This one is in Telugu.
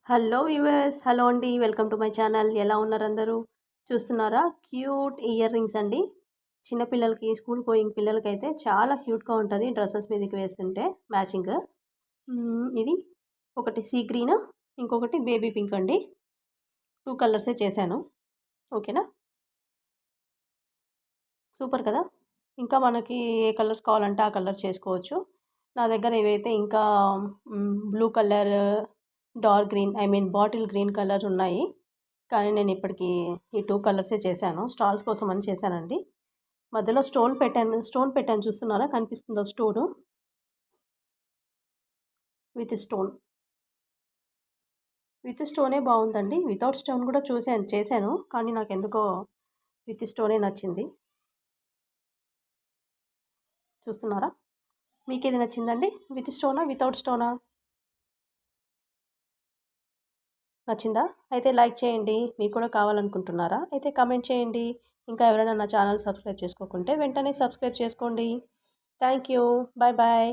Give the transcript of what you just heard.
హలో వ్యూవర్స్, హలో అండి. Welcome to my channel. ఎలా ఉన్నారు అందరూ? చూస్తున్నారా? క్యూట్ ఇయర్ రింగ్స్ అండి. చిన్నపిల్లలకి, స్కూల్ గోయింగ్ పిల్లలకైతే చాలా క్యూట్గా ఉంటుంది డ్రెస్సెస్ మీదకి వేస్తుంటే మ్యాచింగ్. ఇది ఒకటి సీ గ్రీన్, ఇంకొకటి బేబీ పింక్ అండి. 2 కలర్సే చేశాను. ఓకేనా? సూపర్ కదా! ఇంకా మనకి ఏ కలర్స్ కావాలంటే ఆ కలర్స్ చేసుకోవచ్చు. నా దగ్గర ఏవైతే ఇంకా blue colour, dark green bottle green colour ఉన్నాయి. కానీ నేను ఇప్పటికి ఈ 2 కలర్సే చేశాను. స్టాల్స్ కోసం అని చేశానండి. మధ్యలో స్టోన్ పెట్టాను చూస్తున్నారా? కనిపిస్తుందా స్టోను? With stone. విత్ స్టోనే బాగుందండి. వితౌట్ స్టోన్ కూడా చేశాను. కానీ నాకెందుకో విత్ స్టోనే నచ్చింది. చూస్తున్నారా? మీకేది నచ్చిందండి? విత్ స్టోనా? వితౌట్ స్టోనా? నచ్చిందా? అయితే లైక్ చేయండి. మీకు కూడా కావాలనుకుంటున్నారా? అయితే కామెంట్ చేయండి. ఇంకా ఎవరైనా నా ఛానల్ సబ్స్క్రైబ్ చేసుకోకుంటే వెంటనే సబ్స్క్రైబ్ చేసుకోండి. Thank you. Bye bye.